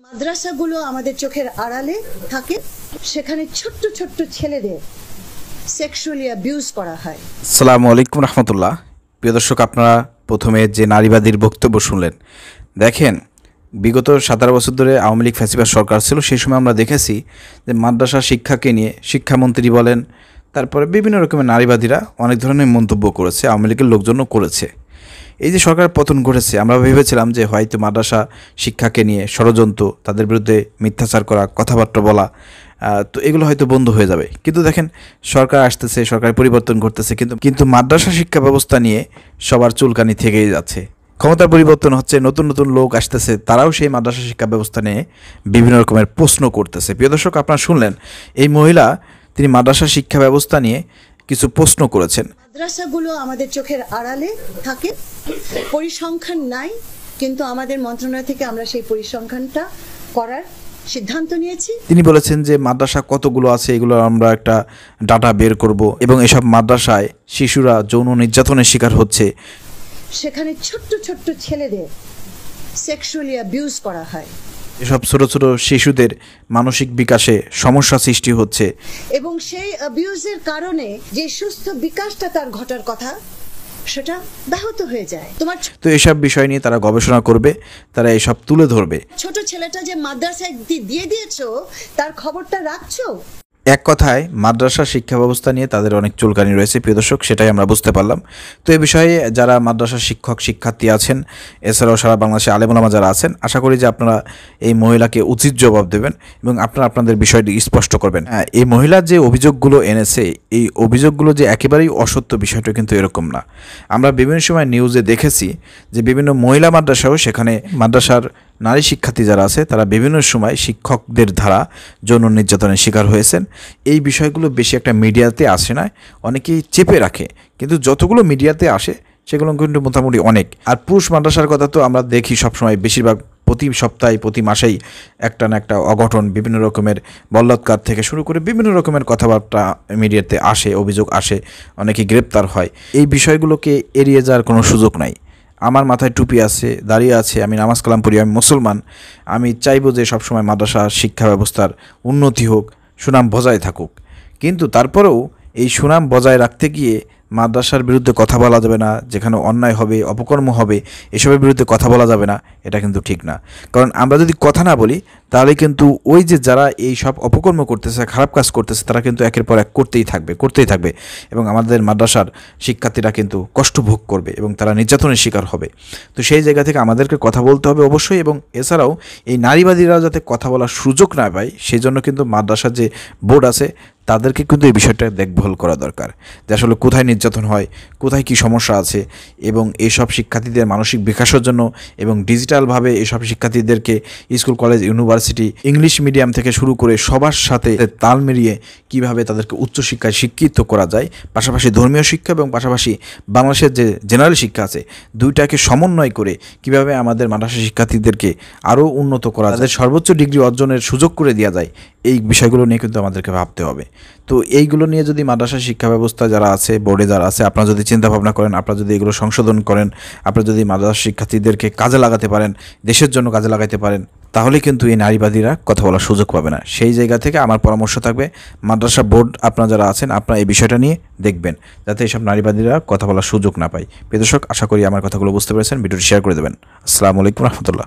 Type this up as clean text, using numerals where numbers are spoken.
মাদ্রাসাগুলো আমাদের চোখের আড়ালে থাকে, সেখানে ছোট্ট ছোট্ট ছেলেদের সেক্সুয়ালি অ্যাবিউজ করা হয়। আসসালামু আলাইকুম রহমতুল্লাহ। প্রিয় দর্শক, আপনারা প্রথমে যে নারীবাদীর বক্তব্য শুনলেন, দেখেন বিগত 17 বছর ধরে আওয়ামী লীগ ফ্যাসিবাদ সরকার ছিল, সেই সময় আমরা দেখেছি যে মাদ্রাসা শিক্ষাকে নিয়ে শিক্ষামন্ত্রী বলেন, তারপরে বিভিন্ন রকমের নারীবাদীরা অনেক ধরনের মন্তব্য করেছে, আওয়ামী লীগের লোকজনও করেছে। এই যে সরকার পতন ঘটেছে, আমরা ভেবেছিলাম যে হয়তো মাদ্রাসা শিক্ষাকে নিয়ে ষড়যন্ত্র, তাদের বিরুদ্ধে মিথ্যাচার করা, কথাবার্তা বলা, তো এগুলো হয়তো বন্ধ হয়ে যাবে। কিন্তু দেখেন সরকার আসতেছে, সরকার পরিবর্তন ঘটতেছে, কিন্তু মাদ্রাসা শিক্ষা ব্যবস্থা নিয়ে সবার চুলকানি থেকেই যাচ্ছে। ক্ষমতার পরিবর্তন হচ্ছে, নতুন নতুন লোক আসতেছে, তারাও সেই মাদ্রাসা শিক্ষা ব্যবস্থা নিয়ে বিভিন্ন রকমের প্রশ্ন করতেছে। প্রিয় দর্শক, আপনারা শুনলেন এই মহিলা, তিনি মাদ্রাসা শিক্ষা ব্যবস্থা নিয়ে কিছু প্রশ্ন করেছেন। মাদ্রাসাগুলো আমাদের চোখের আড়ালে থাকে, পরিসংখ্যান নাই, কিন্তু আমাদের মন্ত্রণালয় থেকে আমরা সেই পরিসংখ্যানটা করার সিদ্ধান্ত নিয়েছি। তিনি বলেছেন যে মাদ্রাসা কতগুলো আছে এগুলো আমরা একটা ডাটা বের করব, এবং এসব মাদ্রাসায় শিশুরা যৌন নির্যাতনের শিকার হচ্ছে, সেখানে ছোট্ট ছোট্ট ছেলেদের সেক্সুয়ালি অ্যাবিউজ করা হয়, এসব ছোট ছোট শিশুদের মানসিক বিকাশে সমস্যা সৃষ্টি হচ্ছে, এবং সেই অ্যাবিউজের কারণে যে সুস্থ বিকাশটা তার ঘটার কথা সেটা ব্যাহত হয়ে যায়। তো এসব বিষয় নিয়ে তারা গবেষণা করবে, তারা এসব তুলে ধরবে। ছোট ছেলেটা যে মাদ্রাসায় দিয়ে দিয়েছো, তার খবরটা রাখছো। এক কথায় মাদ্রাসা শিক্ষা ব্যবস্থা নিয়ে তাদের অনেক চুলকানি রয়েছে। প্রিয় দর্শক, সেটাই আমরা বুঝতে পারলাম। তো এই বিষয়ে যারা মাদ্রাসা শিক্ষক শিক্ষার্থী আছেন, এছাড়াও সারা বাংলাদেশে আলেম ওলামা যারা আছেন, আশা করি যে আপনারা এই মহিলাকে উচিত জবাব দেবেন এবং আপনারা আপনাদের বিষয়টি স্পষ্ট করবেন। এই মহিলা যে অভিযোগগুলো এনেছে, এই অভিযোগগুলো যে একেবারেই অসত্য, বিষয়টা কিন্তু এরকম না। আমরা বিভিন্ন সময় নিউজে দেখেছি যে বিভিন্ন মহিলা মাদ্রাসাও, সেখানে মাদ্রাসার নারী শিক্ষার্থী যারা আছে তারা বিভিন্ন সময় শিক্ষকদের দ্বারা যৌন নির্যাতনের শিকার হয়েছেন। এই বিষয়গুলো বেশি একটা মিডিয়াতে আসে না, অনেকেই চেপে রাখে, কিন্তু যতগুলো মিডিয়াতে আসে সেগুলো কিন্তু মোটামুটি অনেক। আর পুরুষ মাদ্রাসার কথা তো আমরা দেখি সবসময়, বেশিরভাগ প্রতি সপ্তাহে প্রতি মাসেই একটা না একটা অঘটন, বিভিন্ন রকমের বলৎকার থেকে শুরু করে বিভিন্ন রকমের কথাবার্তা মিডিয়াতে আসে, অভিযোগ আসে, অনেকে গ্রেপ্তার হয়। এই বিষয়গুলোকে এড়িয়ে যাওয়ার কোনো সুযোগ নাই। আমার মাথায় টুপি আছে, দাঁড়িয়ে আছে, আমি নামাজ কালাম পড়ি, আমি মুসলমান, আমি চাইবো যে সবসময় মাদ্রাসা শিক্ষা ব্যবস্থার উন্নতি হোক, সুনাম বজায় থাকুক। কিন্তু তারপরেও এই সুনাম বজায় রাখতে গিয়ে মাদ্রাসার বিরুদ্ধে কথা বলা যাবে না, যেখানে অন্যায় হবে, অপকর্ম হবে, এসবের বিরুদ্ধে কথা বলা যাবে না, এটা কিন্তু ঠিক না। কারণ আমরা যদি কথা না বলি, তাহলে কিন্তু ওই যে যারা এই সব অপকর্ম করতেছে, খারাপ কাজ করতেছে, তারা কিন্তু একের পর এক করতেই থাকবে এবং আমাদের মাদ্রাসার শিক্ষার্থীরা কিন্তু কষ্ট ভোগ করবে এবং তারা নির্যাতনের শিকার হবে। তো সেই জায়গা থেকে আমাদেরকে কথা বলতে হবে অবশ্যই, এবং এছাড়াও এই নারীবাদীরা যাতে কথা বলার সুযোগ না পায়, সেই জন্য কিন্তু মাদ্রাসার যে বোর্ড আছে তাদেরকে কিন্তু এই বিষয়টা দেখভাল করা দরকার, যে আসলে কোথায় নির্যাতন হয়, কোথায় কি সমস্যা আছে, এবং এইসব শিক্ষার্থীদের মানসিক বিকাশের জন্য এবং ডিজিটালভাবে এসব শিক্ষার্থীদেরকে school, college, university, English medium থেকে শুরু করে সবার সাথে তাল মিলিয়ে কীভাবে তাদেরকে উচ্চশিক্ষায় শিক্ষিত করা যায়, পাশাপাশি ধর্মীয় শিক্ষা এবং পাশাপাশি বাংলাদেশের যে জেনারেল শিক্ষা আছে, দুইটাকে সমন্বয় করে কিভাবে আমাদের মাদ্রাসা শিক্ষার্থীদেরকে আরও উন্নত করা, তাদের সর্বোচ্চ ডিগ্রি অর্জনের সুযোগ করে দেওয়া যায়, এই বিষয়গুলো নিয়ে কিন্তু আমাদেরকে ভাবতে হবে। তো এইগুলো নিয়ে যদি মাদ্রাসা শিক্ষা ব্যবস্থা যারা আছে, বোর্ডে যারা আছে, আপনারা যদি চিন্তা ভাবনা করেন, আপনারা যদি এগুলো সংশোধন করেন, আপনারা যদি মাদ্রাসা শিক্ষার্থীদেরকে কাজে লাগাতে পারেন, দেশের জন্য কাজে লাগাতে পারেন, তাহলে কিন্তু এই নারীবাদীরা কথা বলার সুযোগ পাবে না। সেই জায়গা থেকে আমার পরামর্শ থাকবে, মাদ্রাসা বোর্ড আপনারা যারা আছেন, আপনারা এই বিষয়টা নিয়ে দেখবেন যাতে এইসব নারীবাদীরা কথা বলার সুযোগ না পায়। প্রিয় দর্শক, আশা করি আমার কথাগুলো বুঝতে পেরেছেন। ভিডিওটি শেয়ার করে দেবেন। আসসালামু আলাইকুম রহমতুল্লাহ।